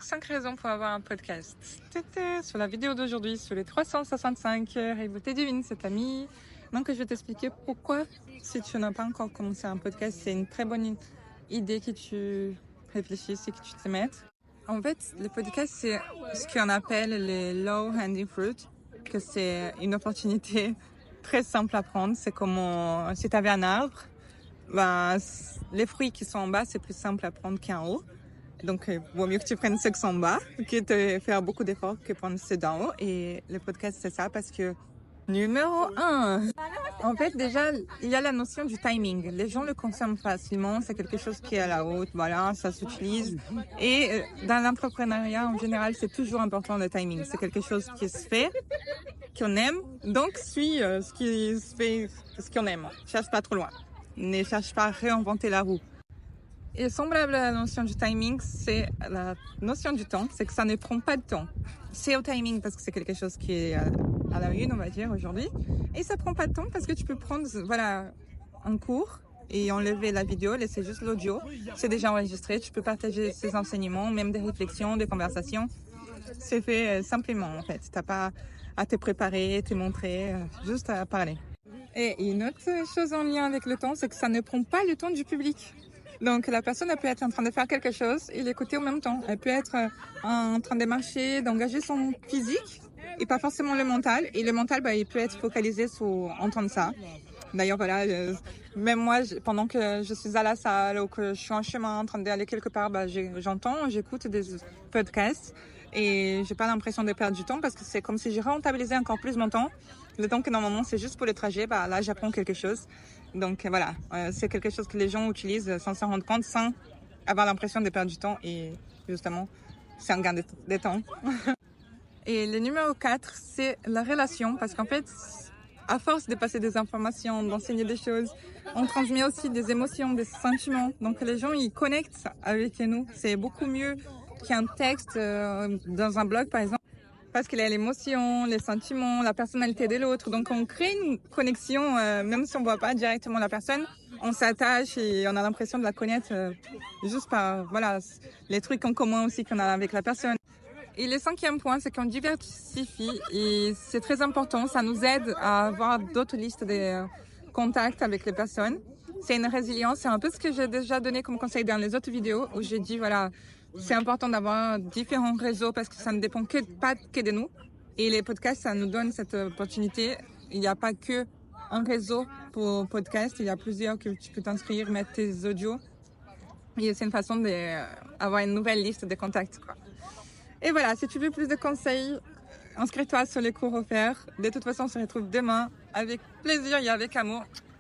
5 raisons pour avoir un podcast. Sur la vidéo d'aujourd'hui, sur les 365 révoltés divines, c'est Camille. Donc, je vais t'expliquer pourquoi, si tu n'as pas encore commencé un podcast, c'est une très bonne idée que tu réfléchisses et que tu te mettes. En fait, le podcast, c'est ce qu'on appelle les low hanging fruit, que c'est une opportunité très simple à prendre. C'est comme si tu avais un arbre, les fruits qui sont en bas, c'est plus simple à prendre qu'en haut. Donc, vaut mieux que tu prennes ceux qui sont en bas, que de faire beaucoup d'efforts que prendre ceux d'en haut. Et le podcast, c'est ça parce que, numéro 1, en fait, déjà, il y a la notion du timing. Les gens le consomment facilement, c'est quelque chose qui est à la haute, voilà, ça s'utilise. Et dans l'entrepreneuriat, en général, c'est toujours important le timing. C'est quelque chose qui se fait, qu'on aime, donc suis ce qui se fait, ce qu'on aime. Cherche pas trop loin. Ne cherche pas à réinventer la roue. Et semblable à la notion du timing, c'est la notion du temps, c'est que ça ne prend pas de temps. C'est au timing parce que c'est quelque chose qui est à la une, on va dire, aujourd'hui. Et ça prend pas de temps parce que tu peux prendre, un cours et enlever la vidéo, laisser juste l'audio. C'est déjà enregistré, tu peux partager ses enseignements, même des réflexions, des conversations. C'est fait simplement, en fait. T'as pas à te préparer, te montrer, juste à parler. Et une autre chose en lien avec le temps, c'est que ça ne prend pas le temps du public. Donc la personne elle peut être en train de faire quelque chose et l'écouter en même temps. Elle peut être en train de marcher, d'engager son physique et pas forcément le mental. Et le mental, il peut être focalisé sur entendre ça. D'ailleurs, voilà, même moi, pendant que je suis à la salle ou que je suis en chemin en train d'aller quelque part, j'entends, j'écoute des podcasts et j'ai pas l'impression de perdre du temps parce que c'est comme si j'ai rentabilisé encore plus mon temps. Le temps que normalement c'est juste pour le trajet, là j'apprends quelque chose. Donc voilà, c'est quelque chose que les gens utilisent sans s'en rendre compte, sans avoir l'impression de perdre du temps et justement, c'est un gain de temps. Et le numéro 4, c'est la relation parce qu'en fait, à force de passer des informations, d'enseigner des choses, on transmet aussi des émotions, des sentiments. Donc les gens, ils connectent avec nous. C'est beaucoup mieux qu'un texte dans un blog, par exemple. Parce qu'il y a l'émotion, les sentiments, la personnalité de l'autre. Donc, on crée une connexion, même si on ne voit pas directement la personne. On s'attache et on a l'impression de la connaître juste par, les trucs en commun aussi qu'on a avec la personne. Et le 5e point, c'est qu'on diversifie et c'est très important. Ça nous aide à avoir d'autres listes de contacts avec les personnes. C'est une résilience. C'est un peu ce que j'ai déjà donné comme conseil dans les autres vidéos où j'ai dit, c'est important d'avoir différents réseaux parce que ça ne dépend pas que de nous. Et les podcasts, ça nous donne cette opportunité. Il n'y a pas que un réseau pour podcast. Il y a plusieurs que tu peux t'inscrire, mettre tes audios. Et c'est une façon d'avoir une nouvelle liste de contacts, quoi. Et voilà, si tu veux plus de conseils, inscris-toi sur les cours offerts. De toute façon, on se retrouve demain avec plaisir et avec amour.